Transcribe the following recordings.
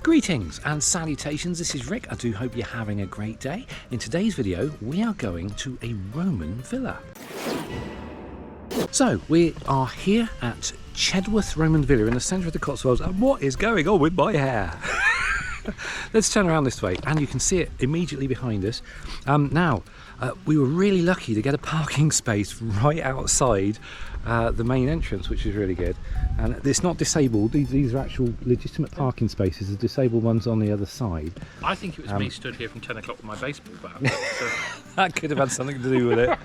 Greetings and salutations, this is Rick. I do hope you're having a great day. In today's video, we are going to a Roman villa. So, we are here at Chedworth Roman Villa in the centre of the Cotswolds, and what is going on with my hair? Let's turn around this way, and you can see it immediately behind us. We were really lucky to get a parking space right outside the main entrance, which is really good. And it's not disabled, these are actual legitimate parking spaces. The disabled one's on the other side. I think it was me stood here from 10 o'clock with my baseball bat. That could have had something to do with it.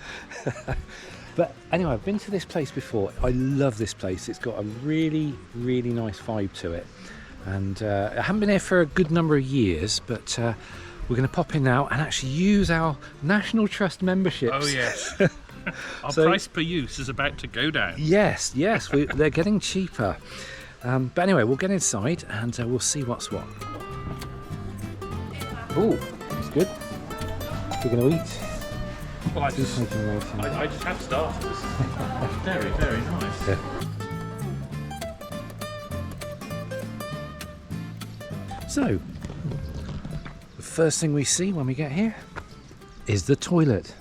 But anyway, I've been to this place before. I love this place. It's got a really, really nice vibe to it. And I haven't been here for a good number of years, but we're going to pop in now and actually use our National Trust memberships. Oh yes. Our price per use is about to go down. Yes, they're getting cheaper. But anyway, we'll get inside and we'll see what's what. Oh, that's good. We're going to eat. Well, I just have starters. Very, very nice. Yeah. So, the first thing we see when we get here is the toilet.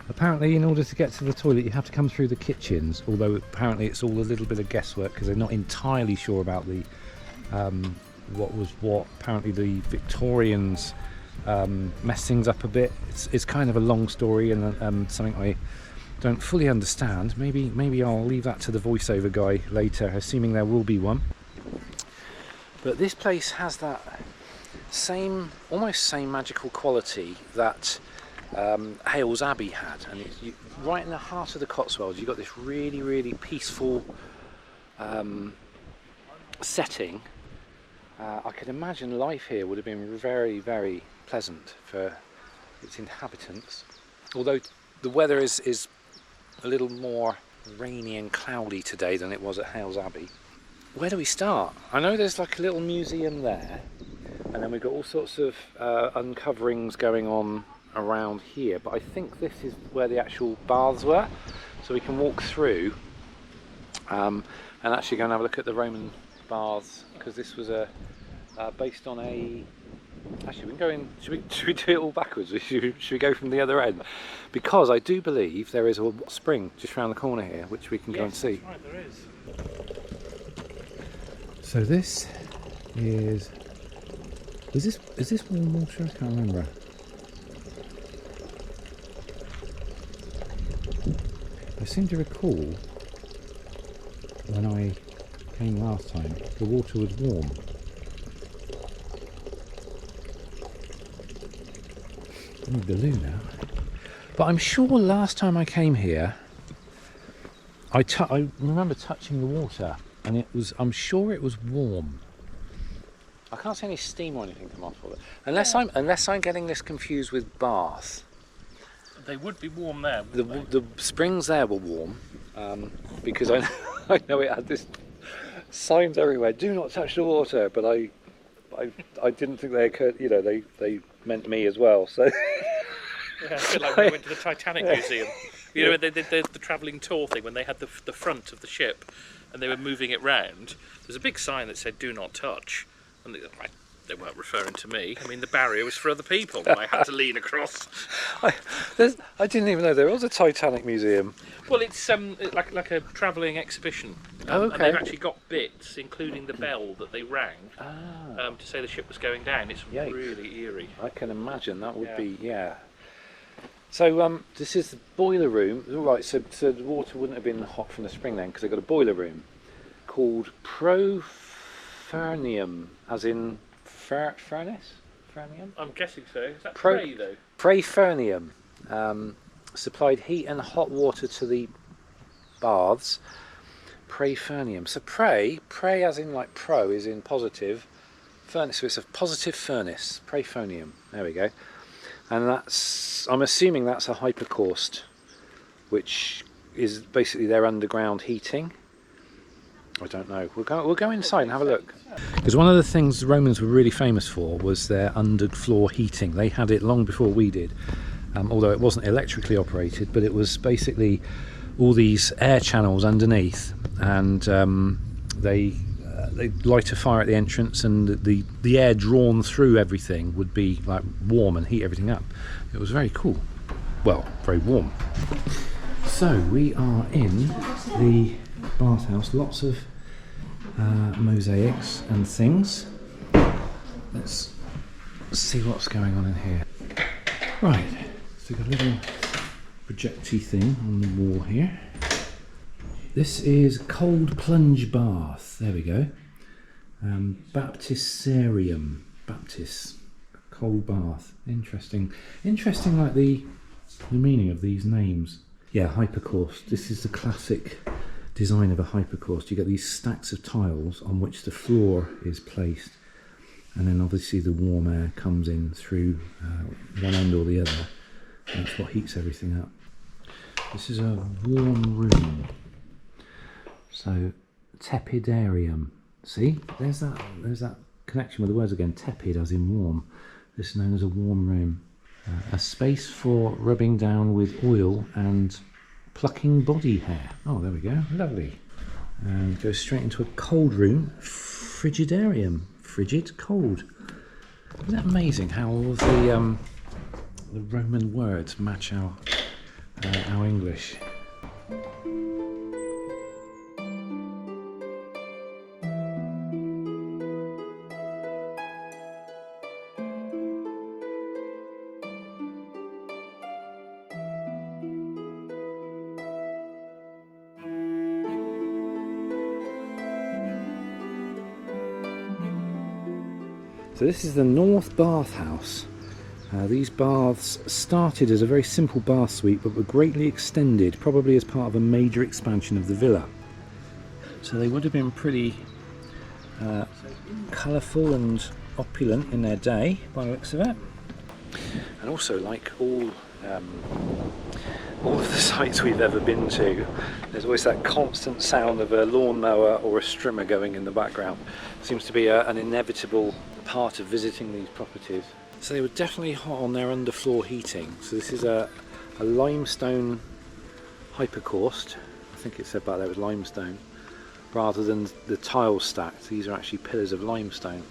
Apparently, in order to get to the toilet, you have to come through the kitchens, although apparently it's all a little bit of guesswork because they're not entirely sure about the what apparently the Victorians messed things up a bit. It's kind of a long story and something I don't fully understand. Maybe I'll leave that to the voiceover guy later, assuming there will be one. But this place has that almost same magical quality that Hales Abbey had, and right in the heart of the Cotswolds. You've got this really, really peaceful setting. I could imagine life here would have been very, very pleasant for its inhabitants. Although the weather is a little more rainy and cloudy today than it was at Hales Abbey. Where do we start? I know there's like a little museum there, and then we've got all sorts of uncoverings going on around here, but I think this is where the actual baths were, so we can walk through and actually go and have a look at the Roman baths, because this was based on a... Actually, we can go in. Should we do it all backwards? Should we go from the other end? Because I do believe there is a spring just around the corner here, which we can go and see. Right, there is. So this is this warm water? I can't remember. I seem to recall when I came last time, the water was warm. I need the loo now. But I'm sure last time I came here, I remember touching the water, and I'm sure it was warm. I can't see any steam or anything come off of it, unless I'm getting this confused with Bath. They would be warm there. The springs there were warm, because I know it had this signs everywhere: "Do not touch the water." But I didn't think they occurred. You know, they meant me as well. So yeah, a bit like when we went to the Titanic Museum. You know, they did the travelling tour thing when they had the front of the ship and they were moving it round. There's a big sign that said "Do not touch," and they weren't referring to me. I mean, the barrier was for other people, and I had to lean across. I didn't even know there was a Titanic museum. Well, it's like a travelling exhibition. Oh, okay. And they've actually got bits, including the bell that they rang to say the ship was going down. It's really eerie. I can imagine that would be, yeah. So this is the boiler room. All right, so the water wouldn't have been hot from the spring then, because they've got a boiler room called Profernium, as in furnace? Fernium? I'm guessing so. Is that pray though? Profernium supplied heat and hot water to the baths. Profernium. So pray as in like pro is in positive. Furnace, so it's a positive furnace. Profernium. There we go. And I'm assuming that's a hypercaust, which is basically their underground heating. I don't know. We'll go inside and have a look. Because one of the things the Romans were really famous for was their underfloor heating. They had it long before we did, although it wasn't electrically operated, but it was basically all these air channels underneath, and they they'd light a fire at the entrance, and the air drawn through everything would be like warm and heat everything up. It was very cool. Well, very warm. So we are in the bathhouse. Lots of mosaics and things. Let's see what's going on in here. Right, so we've got a little projecty thing on the wall here. This is cold plunge bath. There we go. Baptisarium. Baptist. Cold bath. Interesting. Interesting, like the meaning of these names. Yeah, hypocaust. This is the classic design of a hypocaust. You get these stacks of tiles on which the floor is placed, and then obviously the warm air comes in through one end or the other. That's what heats everything up. This is a warm room. So, tepidarium. See, there's that connection with the words again. Tepid as in warm. This is known as a warm room. A space for rubbing down with oil and plucking body hair. Oh, there we go. Lovely. And go straight into a cold room. Frigidarium. Frigid, cold. Isn't that amazing how all of the Roman words match our English? So this is the North Bathhouse. These baths started as a very simple bath suite but were greatly extended, probably as part of a major expansion of the villa. So they would have been pretty colourful and opulent in their day, by the looks of it. And also, like all of the sites we've ever been to, there's always that constant sound of a lawnmower or a strimmer going in the background. Seems to be an inevitable part of visiting these properties. So they were definitely hot on their underfloor heating. So this is a limestone hypocaust. I think it said back there it was limestone, rather than the tile stacked. These are actually pillars of limestone.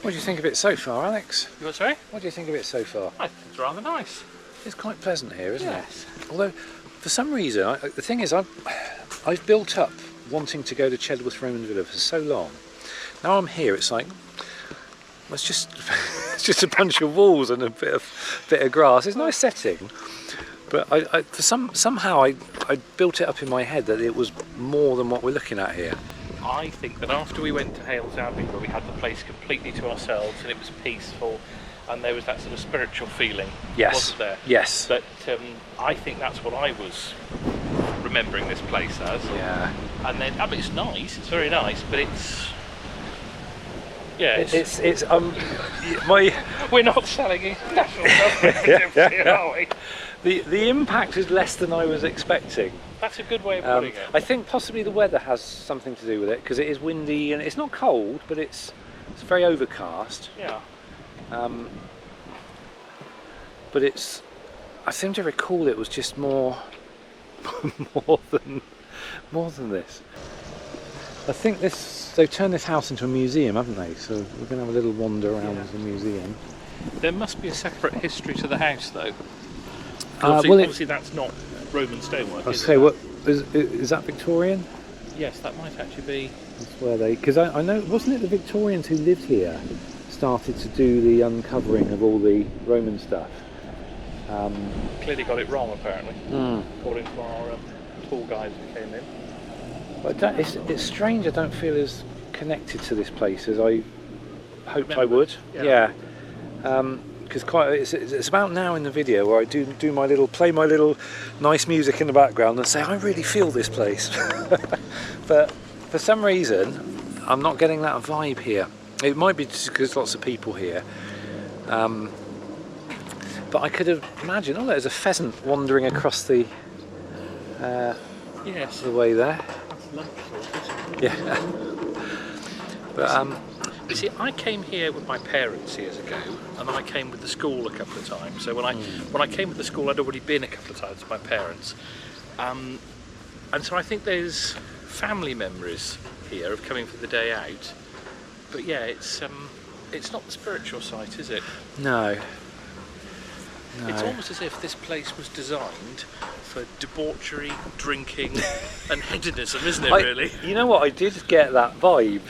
What do you think of it so far, Alex? You what, sorry? What do you think of it so far? I think it's rather nice. It's quite pleasant here, isn't it? Yes. Although, for some reason, the thing is, I've built up wanting to go to Chedworth Roman Villa for so long. Now I'm here, it's like, well, it's just a bunch of walls and a bit of grass. It's a nice setting, but somehow I built it up in my head that it was more than what we're looking at here. I think that after we went to Hales Abbey, where we had the place completely to ourselves and it was peaceful and there was that sort of spiritual feeling, yes, wasn't there? Yes. But I think that's what I was remembering this place as. Yeah. And then, I mean, it's nice, it's very nice, but it's... Yeah, it's we're not selling it national government, are we? The impact is less than I was expecting. That's a good way of putting it. I think possibly the weather has something to do with it, because it is windy and it's not cold, but it's very overcast. Yeah. But I seem to recall it was just more than this. I think they've turned this house into a museum, haven't they? So we're going to have a little wander around the museum. There must be a separate history to the house, though. Obviously that's not Roman stonework. I'll say, what is that Victorian? Yes, that might actually be. That's where they, because I know, wasn't it the Victorians who lived here started to do the uncovering of all the Roman stuff? Clearly got it wrong, apparently, according to our tour guides who came in. But it's strange I don't feel as connected to this place as I hoped I would. Yeah. Because it's about now in the video where I do my little, play my little nice music in the background and say I really feel this place. But for some reason I'm not getting that vibe here. It might be just because lots of people here. But I could have imagined, oh, there's a pheasant wandering across the way there. Yeah. But you see, I came here with my parents years ago, and then I came with the school a couple of times. So when I came with the school, I'd already been a couple of times with my parents, and so I think there's family memories here of coming for the day out. But yeah, it's not the spiritual site, is it? No. It's almost as if this place was designed for debauchery, drinking, and hedonism, isn't it? Really. You know what? I did get that vibe.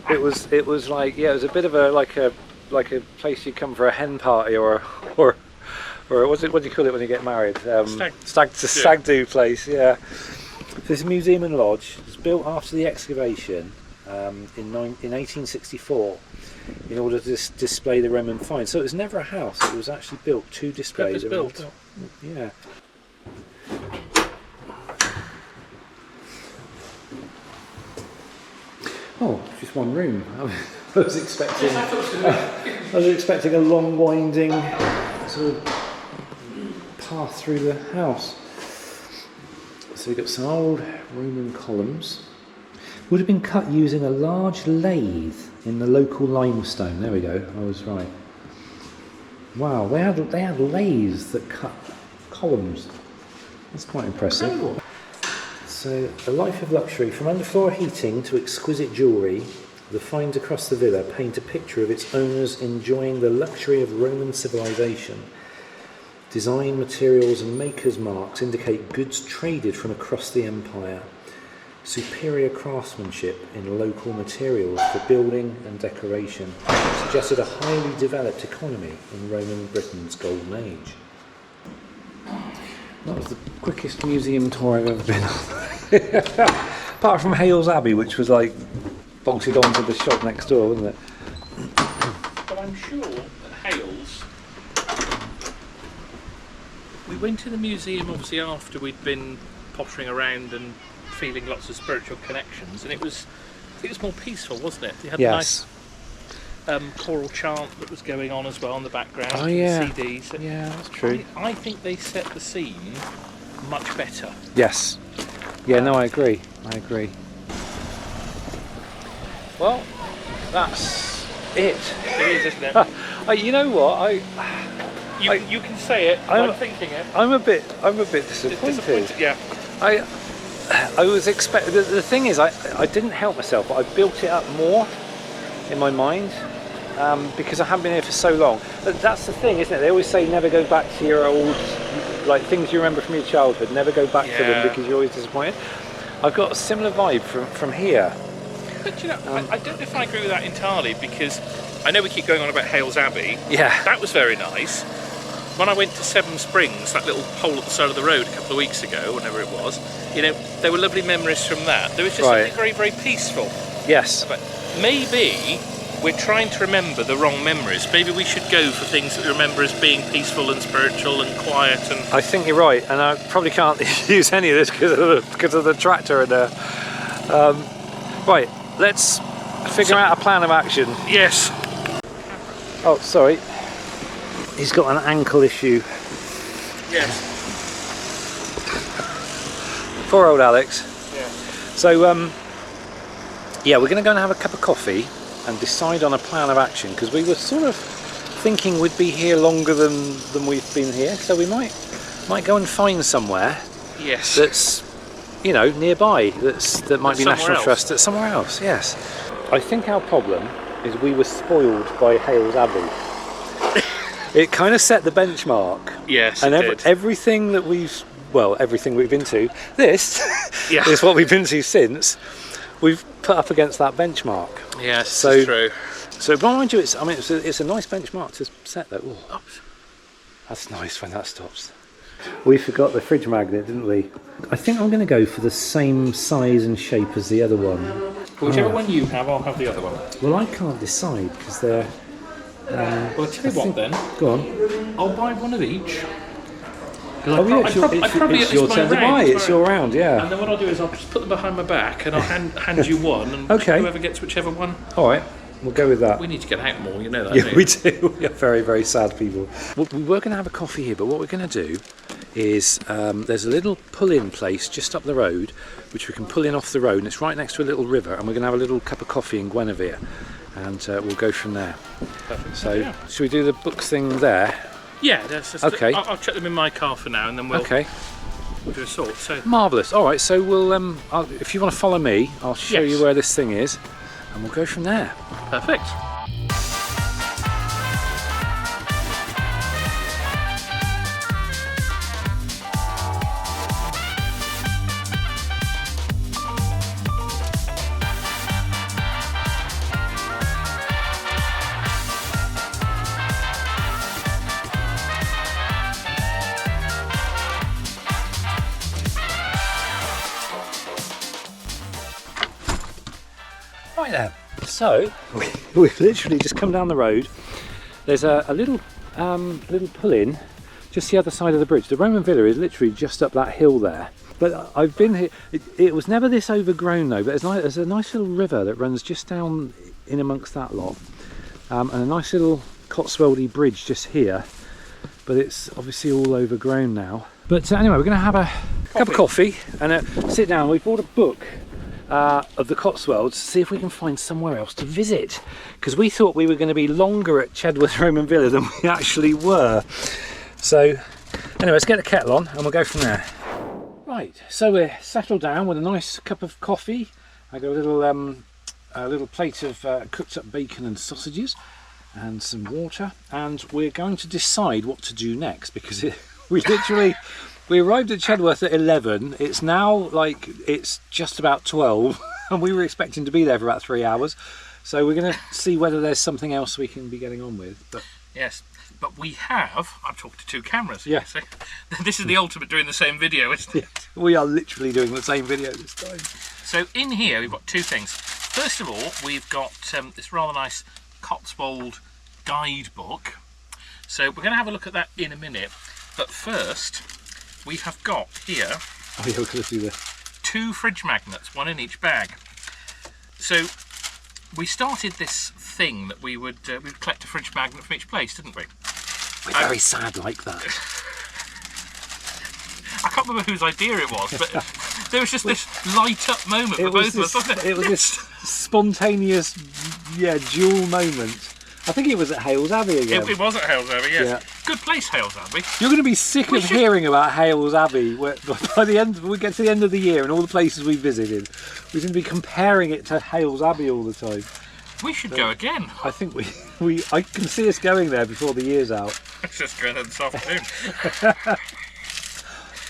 It was like, yeah, it was a bit of a like a place you come for a hen party or what do you call it when you get married? Stag do place. Yeah. This museum and lodge was built after the excavation in 1864 in order to display the Roman finds. So it was never a house. It was actually built to display the Roman. Yeah. Oh, just one room. I was expecting a long winding sort of path through the house. So we've got some old Roman columns. Would have been cut using a large lathe in the local limestone. There we go, I was right. Wow, they had lathes that cut columns. That's quite impressive. Incredible. So, a life of luxury, from underfloor heating to exquisite jewellery, the finds across the villa paint a picture of its owners enjoying the luxury of Roman civilization. Design, materials and makers' marks indicate goods traded from across the empire. Superior craftsmanship in local materials for building and decoration suggested a highly developed economy in Roman Britain's golden age. That was the quickest museum tour I've ever been on. Apart from Hales Abbey, which was like bolted onto the shop next door, wasn't it? But I'm sure at Hales, we went to the museum obviously after we'd been pottering around and feeling lots of spiritual connections, and it was more peaceful, wasn't it? They had Yes. a nice choral chant that was going on as well in the background. Oh yeah. CDs. Yeah, that's true. I think they set the scene much better. Yes. Yeah, no, I agree. Well, that's it. It is, isn't it? You know what? You can say it. I'm thinking it. I'm a bit disappointed. Yeah. I was expecting. The thing is, I didn't help myself, but I built it up more in my mind because I haven't been here for so long. But that's the thing, isn't it? They always say never go back to your old, like things you remember from your childhood. Never go back to them because you're always disappointed. I've got a similar vibe from here. But you know, I don't know if I agree with that entirely, because I know we keep going on about Hales Abbey. Yeah. That was very nice. When I went to Seven Springs, that little hole at the side of the road a couple of weeks ago, whenever it was, you know, there were lovely memories from that. There was just something very, very peaceful. Yes. But maybe we're trying to remember the wrong memories. Maybe we should go for things that we remember as being peaceful and spiritual and quiet. And I think you're right, and I probably can't use any of this because of the tractor and right, let's figure out a plan of action. Yes. Oh, sorry. He's got an ankle issue. Yes. Poor old Alex. Yeah. So, yeah, we're going to go and have a cup of coffee and decide on a plan of action, because we were sort of thinking we'd be here longer than we've been here, so we might go and find somewhere. Yes. That's, you know, nearby. That might be National else. Trust. That's somewhere else. Yes. I think our problem is we were spoiled by Hales Abbey. It kind of set the benchmark. Yes, and it did. everything we've been to, this is what we've been to since, we've put up against that benchmark. Yes, so, it's true. So, but mind you, it's a nice benchmark to set though. Ooh, that's nice when that stops. We forgot the fridge magnet, didn't we? I think I'm going to go for the same size and shape as the other one. Whichever one you have, I'll have the other one. Well, I can't decide because they're... well, I'll tell you what then. Go on. I'll buy one of each. It's your turn to buy. It's your round, yeah. And then what I'll do is I'll just put them behind my back and I'll hand you one, and whoever gets whichever one. All right, we'll go with that. We need to get out more, you know that. Yeah, we do. We are very, very sad people. Well, we were going to have a coffee here, but what we're going to do is there's a little pull-in place just up the road, which we can pull in off the road, and it's right next to a little river, and we're going to have a little cup of coffee in Guinevere, and we'll go from there. Perfect. So, should we do the books thing there? Yeah, that's just okay. I'll check them in my car for now, and then we'll. Okay. we'll do a sort. So Marvellous. All right, so we'll if you want to follow me, I'll show Yes. you where this thing is, and we'll go from there. perfect. Right then. So we've literally just come down the road. There's a little pull-in just the other side of the bridge. The Roman Villa is literally just up that hill there. But I've been here. It was never this overgrown though. But there's a nice little river that runs just down in amongst that lot, and a nice little Cotswoldy bridge just here. But it's obviously all overgrown now. But anyway, we're going to have a cup of coffee and sit down. We bought a book of the Cotswolds to see if we can find somewhere else to visit, because we thought we were going to be longer at Chedworth Roman Villa than we actually were. So anyway, let's get the kettle on and we'll go from there. Right, so we're settled down with a nice cup of coffee. I got a little plate of cooked up bacon and sausages and some water, and we're going to decide what to do next, because we arrived at Chedworth at 11. It's now it's just about 12 and we were expecting to be there for about 3 hours, so we're going to see whether there's something else we can be getting on with. But Yes, but we have. I'm talking to two cameras. Yeah. So this is the ultimate doing the same video, isn't it? we are literally doing the same video this time. So in here we've got two things. First of all, we've got this rather nice Cotswold guidebook. So we're going to have a look at that in a minute. But first, we have got here Oh yeah, we're going to do this. 2 fridge magnets, one in each bag. So we started this thing that we would collect a fridge magnet from each place, didn't we? We're very sad like that. I can't remember whose idea it was, but there was just this light up moment for both of us, wasn't it? It was this spontaneous, dual moment. I think it was at Hales Abbey again. It was at Hales Abbey, yes. Yeah. Good place, Hales Abbey. You're going to be sick of hearing about Hales Abbey by the end. We get to the end of the year and all the places we visited, we're going to be comparing it to Hales Abbey all the time. We should go again. I think I can see us going there before the year's out. Let's just go there this afternoon.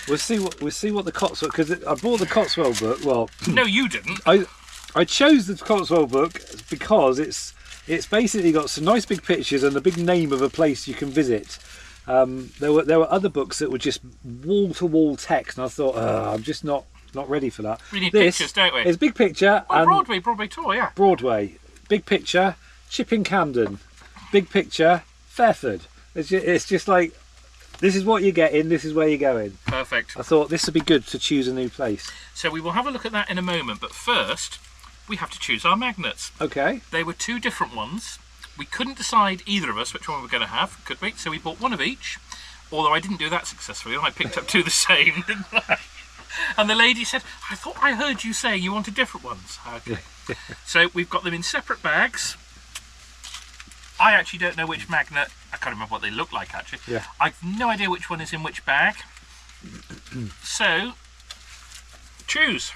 We'll see what the Cotswold, because I bought the Cotswold book. Well, No, you didn't. I chose the Cotswold book because it's basically got some nice big pictures and the big name of a place you can visit. There were other books that were just wall to wall text, and I thought I'm just not ready for that. We need pictures, don't we? It's big picture. Oh, and Broadway tour, yeah. Broadway, big picture. Chipping Camden, big picture. Fairford. It's just like, this is what you're getting. This is where you're going. Perfect. I thought this would be good to choose a new place. So we will have a look at that in a moment, but first we have to choose our magnets. Okay. They were 2 different ones. We couldn't decide, either of us, which one we were going to have, could we? So we bought one of each, although I didn't do that successfully. I picked up 2 the same, didn't I? And the lady said, I thought I heard you say you wanted different ones. Okay. So we've got them in separate bags. I actually don't know which magnet, I can't remember what they look like actually. Yeah. I've no idea which one is in which bag. So, choose.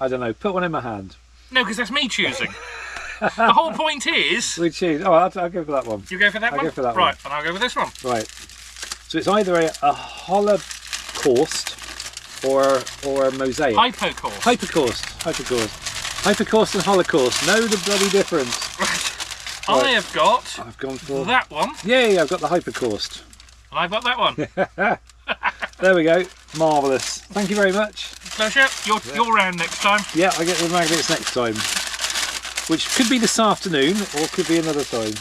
I don't know. Put one in my hand. No, because that's me choosing. The whole point is... We choose. Oh, I'll go for that one. You go for that one? I'll go for that right, one. and I'll go with this one. Right. So it's either a Holocaust or a mosaic. Hypocaust. Hypocaust and Holocaust. Know the bloody difference. Right. Right. I have got I've gone for that one. Yay! I've got the Hypocaust. And I've got that one. There we go. Marvellous. Thank you very much. Pleasure. You're round next time. Yeah, I get the magnets next time, which could be this afternoon or could be another time.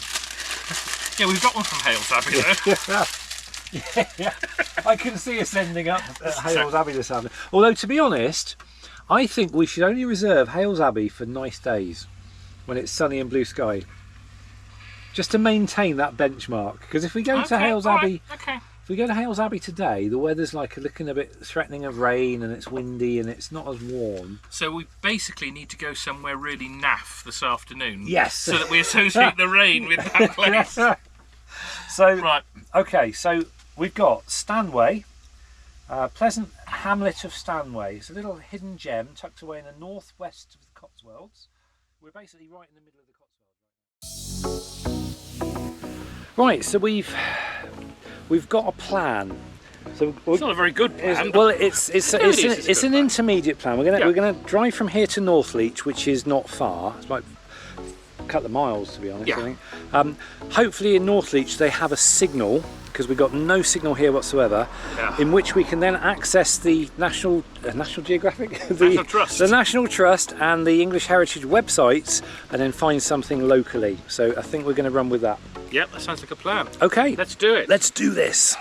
Yeah, we've got one from Hales Abbey though. Yeah. I can see us ending up at Hales Abbey this afternoon. Although, to be honest, I think we should only reserve Hales Abbey for nice days when it's sunny and blue sky, just to maintain that benchmark. Because if we go to Hales Abbey, if we go to Hales Abbey today, the weather's looking a bit threatening of rain, and it's windy and it's not as warm. So we basically need to go somewhere really naff this afternoon. Yes. So that we associate the rain with that place. So Right. okay, so we've got Stanway, Pleasant hamlet of Stanway. It's a little hidden gem tucked away in the northwest of the Cotswolds. We're basically right in the middle of the Cotswolds. Right, so we've got a plan. So it's not a very good plan. Well, it's an intermediate plan. We're gonna drive from here to Northleach, which is not far. It's like a couple of miles, to be honest. I think. Hopefully, in Northleach they have a signal, because we've got no signal here whatsoever, in which we can then access the National Geographic, the National Trust and the English Heritage websites, and then find something locally. So I think we're going to run with that. Yep, that sounds like a plan. Okay, let's do it. Let's do this.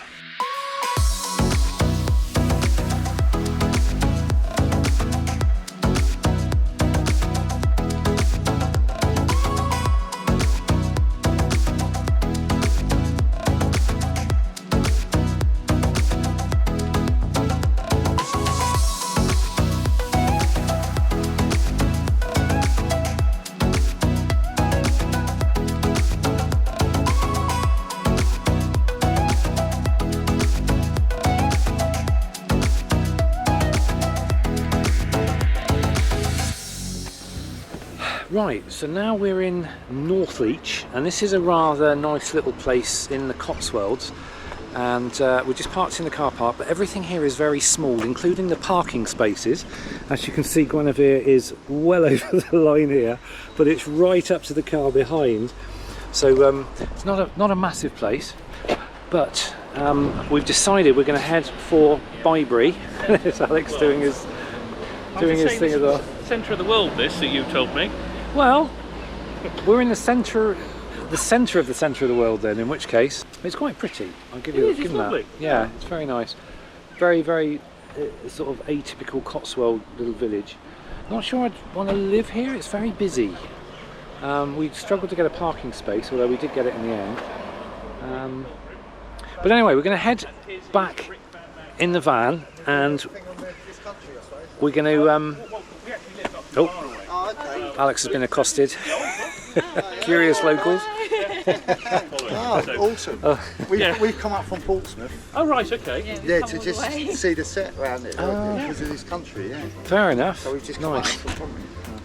Right, so now we're in Northleach, and this is a rather nice little place in the Cotswolds, and we're just parked in the car park, but everything here is very small, including the parking spaces. As you can see, Guinevere is well over the line here, but it's right up to the car behind, so it's not a massive place, but we've decided we're going to head for Bybury. It's Alex doing his thing as well. Centre of the world, this, that you told me. Well, we're in the centre of the centre of the world then, in which case it's quite pretty. I'll give you that. Yeah, it's very nice. Very, very sort of atypical Cotswold little village. Not sure I'd want to live here. It's very busy. We struggled to get a parking space, although we did get it in the end. But anyway, we're going to head back in the van, and we're going to Alex has been accosted. Curious locals. Oh, awesome. We've come up from Portsmouth. Oh, right, okay. Yeah, to just see the set around it, because of this country, yeah. Fair enough. So we've just come up from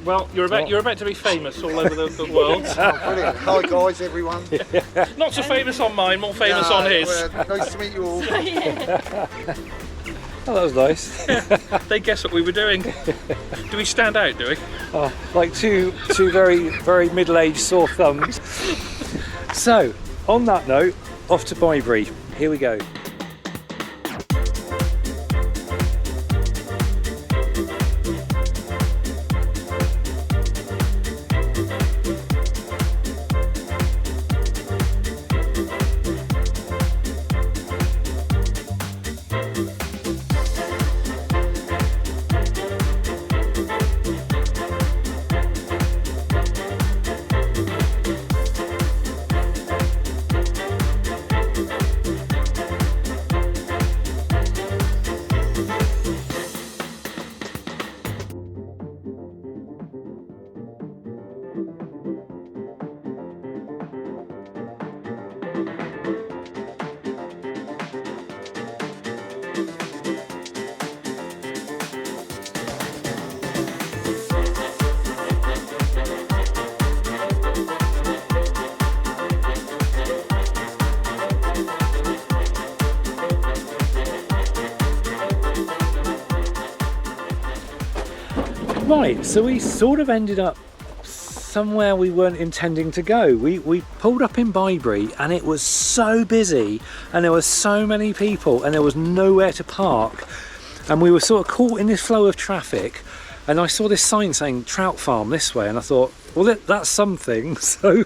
Well, you're about to be famous all over the world. Oh, brilliant. Hi guys, everyone. Not so famous on mine, more famous on his. Nice to meet you all. Oh, that was nice. They guessed what we were doing. Do we stand out, do we? Oh, like two very, very middle-aged sore thumbs. So, on that note, off to Bybury. Here we go. Right, so we sort of ended up somewhere we weren't intending to go. We pulled up in Bybury, and it was so busy, and there were so many people, and there was nowhere to park, and we were sort of caught in this flow of traffic, and I saw this sign saying trout farm this way, and I thought, well, that's something. So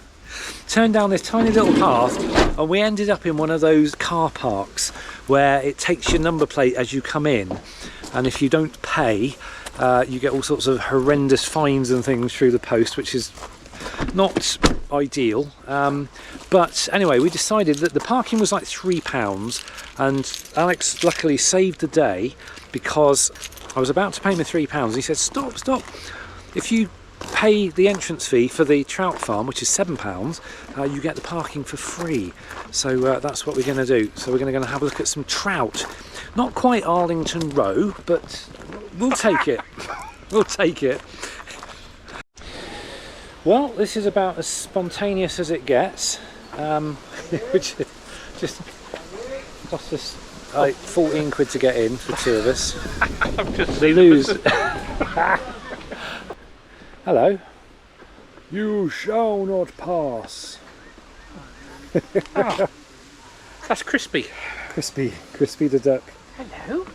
turned down this tiny little path, and we ended up in one of those car parks where it takes your number plate as you come in, and if you don't pay, you get all sorts of horrendous fines and things through the post, which is not ideal. But anyway, we decided that the parking was like £3, and Alex luckily saved the day, because I was about to pay him £3. He said, stop, if you pay the entrance fee for the trout farm, which is £7, you get the parking for free. So that's what we're going to do. So we're going to have a look at some trout. Not quite Arlington Row, but we'll take it. We'll take it. Well, this is about as spontaneous as it gets, which just cost us like 14 quid to get in for the two of us. The lose. Hello. You shall not pass. Oh, that's Crispy. Crispy the duck. Hello.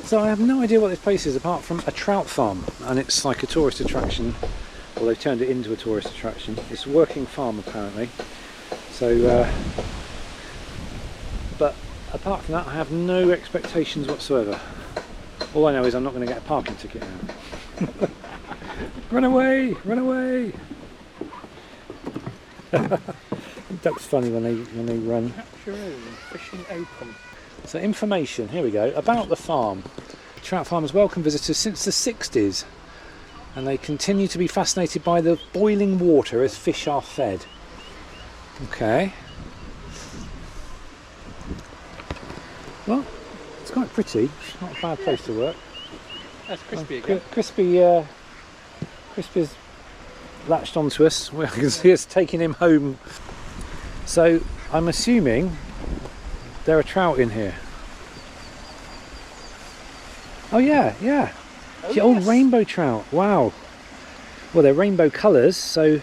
So I have no idea what this place is apart from a trout farm, and it's like a tourist attraction. Well, they've turned it into a tourist attraction. It's a working farm apparently. So, but apart from that, I have no expectations whatsoever. All I know is I'm not going to get a parking ticket now. Run away! Run away! Ducks funny when they run. Capture own, fishing open. So information, here we go, about the farm. Trout farmers welcome visitors since the 60s, and they continue to be fascinated by the boiling water as fish are fed. Okay. Well, it's quite pretty. It's not a bad place to work. That's Crispy again. Crispy's latched onto us. We can see us taking him home. So I'm assuming there are trout in here. Oh yeah, yeah. Oh, The old yes. rainbow trout. Wow. Well, they're rainbow colours, so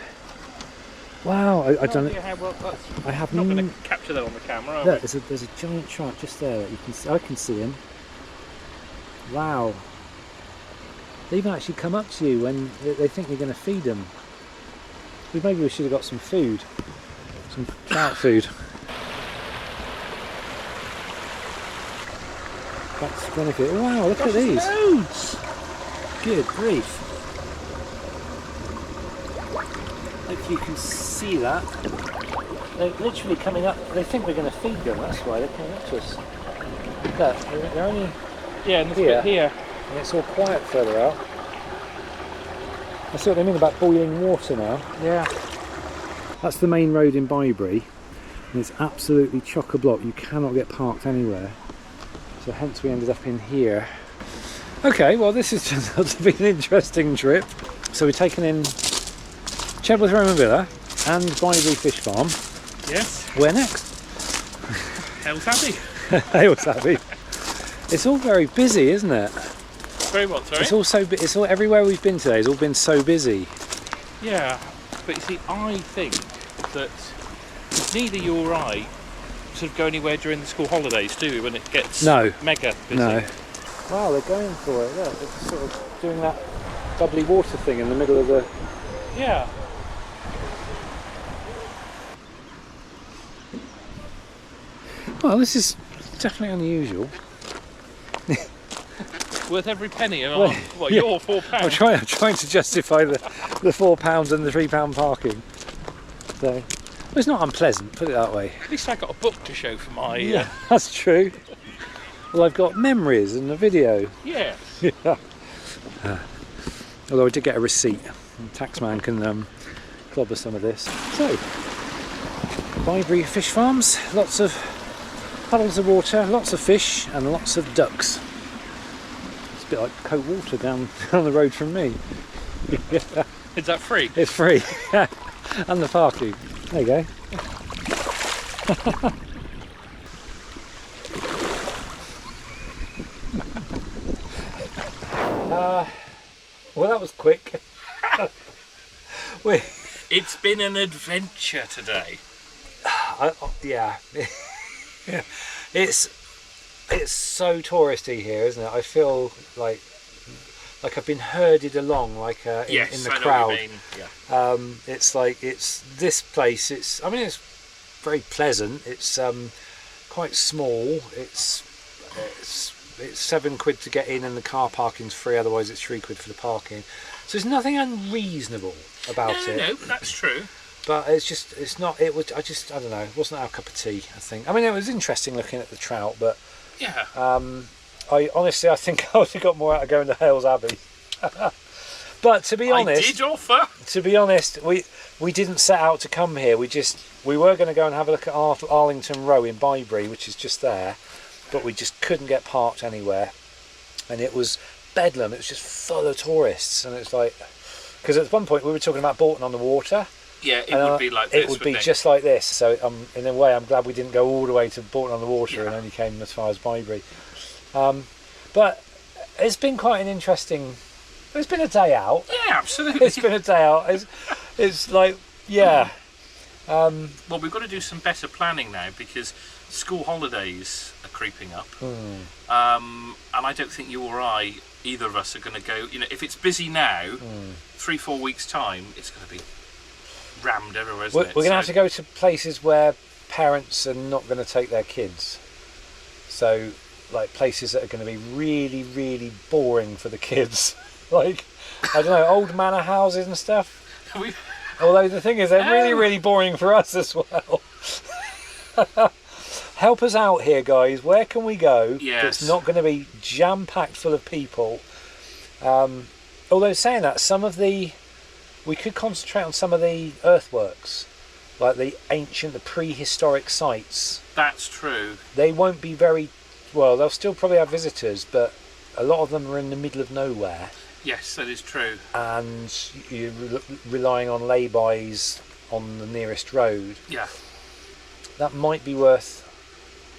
wow. I don't know. Yeah, well, that's I have not no. going to capture that on the camera, are Look, we? there's a giant trout just there that you can see. I can see him. Wow. They even actually come up to you when they think you're going to feed them. Maybe we should have got some food, some trout food. That's benefit. Wow, look at these. Loads! Good grief. Hopefully you can see that. They're literally coming up. They think we're going to feed them. That's why they're coming up to us. Look, they're only Yeah, and this here. bit here. And it's all quiet further out. I see what they mean about boiling water now. Yeah. That's the main road in Bybury, and it's absolutely chock-a-block. You cannot get parked anywhere. So hence we ended up in here. Okay, well this has turned out to be an interesting trip. So we're taking in Chedworth Roman Villa and Bybury Fish Farm. Yes. Where next? Hell's Abbey. Hales Abbey. It's all very busy, isn't it? Very what, sorry? It's all everywhere we've been today. It's all been so busy. Yeah, but you see, I think that neither you or I sort of go anywhere during the school holidays, do we, when it gets mega busy? No. Wow, they're going for it. Look, they're sort of doing that bubbly water thing in the middle of the. Yeah. Well, this is definitely unusual. Worth every penny. And Well, what, yeah. you're £4? I'm trying to justify the £4 and the £3 parking. So well, it's not unpleasant, put it that way. At least I got a book to show for my. Yeah, that's true. Well, I've got memories and a video. Yes. Yeah. Although I did get a receipt. The taxman can clobber some of this. So, Bybury Fish Farms, lots of puddles of water, lots of fish and lots of ducks. It's a bit like cold water down the road from me. Yeah, Is that free? it's free. And the parking. There you go. Well, that was quick. It's been an adventure today. Yeah. It's so touristy here, isn't it? I feel like I've been herded along, like in the I know crowd. what you mean. Yeah. It's like it's this place. It's very pleasant. It's quite small. It's 7 quid to get in, and the car parking's free. Otherwise, it's 3 quid for the parking. So there's nothing unreasonable about it. No, that's true. But I don't know, it wasn't our cup of tea, I think. I mean, it was interesting looking at the trout, but Yeah. I think I would have got more out of going to Hales Abbey. But to be honest, I did offer. to be honest, we didn't set out to come here. We were going to go and have a look at Arlington Row in Bybury, which is just there, but we just couldn't get parked anywhere, and it was bedlam. It was just full of tourists, and it's like, because at one point we were talking about Bolton on the Water. Yeah, it would be like this. It would be just like this. So in a way, I'm glad we didn't go all the way to Bolton on the Water and only came as far as Bybury. But it's been quite an interesting. It's been a day out. Yeah, absolutely. It's been a day out. It's like, yeah. Well, we've got to do some better planning now because school holidays are creeping up. And I don't think you or I, either of us, are going to go. You know, if it's busy now, 3-4 weeks time, it's going to be rammed everywhere, isn't it? We're going to have to go to places where parents are not going to take their kids. So, like places that are going to be really, really boring for the kids. Like, I don't know, old manor houses and stuff. Although the thing is, they're really, really boring for us as well. Help us out here, guys. Where can we go that's not going to be jam-packed full of people? Although saying that, we could concentrate on some of the earthworks, like the prehistoric sites. That's true. They won't be very, well, they'll still probably have visitors, but a lot of them are in the middle of nowhere. Yes, that is true. And you're relying on laybys on the nearest road. Yeah. That might be worth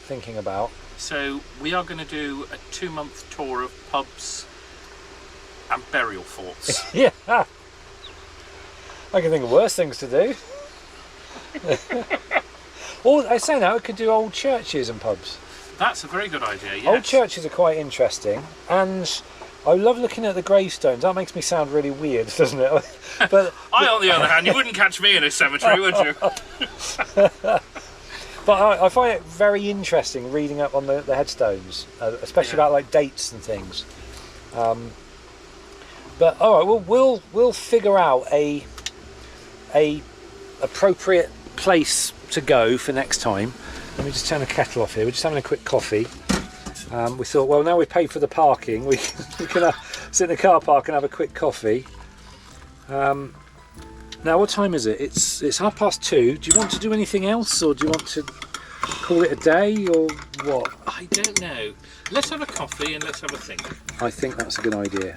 thinking about. So we are going to do a 2-month tour of pubs and burial forts. Yeah. I can think of worse things to do. Or I say now, we could do old churches and pubs. That's a very good idea, yes. Old churches are quite interesting, and I love looking at the gravestones. That makes me sound really weird, doesn't it? But on the other hand, you wouldn't catch me in a cemetery, would you? But I find it very interesting reading up on the headstones, especially about like dates and things. But all right, we'll figure out a appropriate place to go for next time. Let me just turn the kettle off here. We're just having a quick coffee. We thought, well, now we've paid for the parking, we can sit in the car park and have a quick coffee. Now, what time is it? It's 2:30. Do you want to do anything else, or do you want to call it a day, or what? I don't know. Let's have a coffee and let's have a think. I think that's a good idea.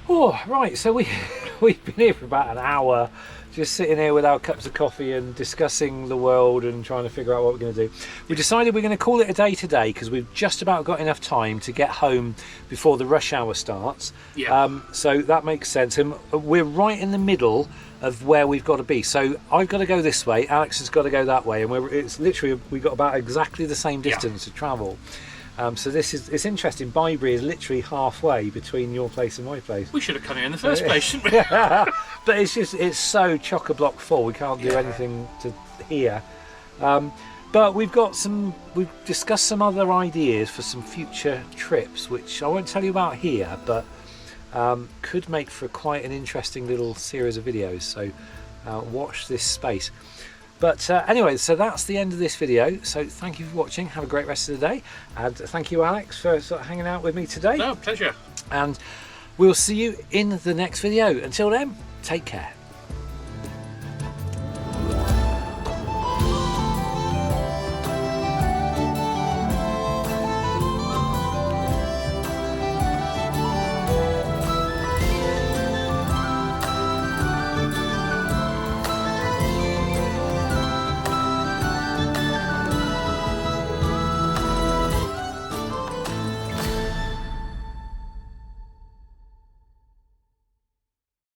Oh, right. So we've been here for about an hour, just sitting here with our cups of coffee and discussing the world and trying to figure out what we're going to do. We decided we're going to call it a day today because we've just about got enough time to get home before the rush hour starts. Yeah. So that makes sense. And we're right in the middle of where we've got to be. So I've got to go this way, Alex has got to go that way, and it's literally, we've got about exactly the same distance to travel. So it's interesting. Bybury is literally halfway between your place and my place. We should have come here in the first place, shouldn't we? But it's so chock-a-block full. We can't do anything to here. But we've discussed some other ideas for some future trips, which I won't tell you about here, but could make for quite an interesting little series of videos. So watch this space. But anyway, so that's the end of this video. So thank you for watching. Have a great rest of the day. And thank you, Alex, for sort of hanging out with me today. No, pleasure. And we'll see you in the next video. Until then, take care.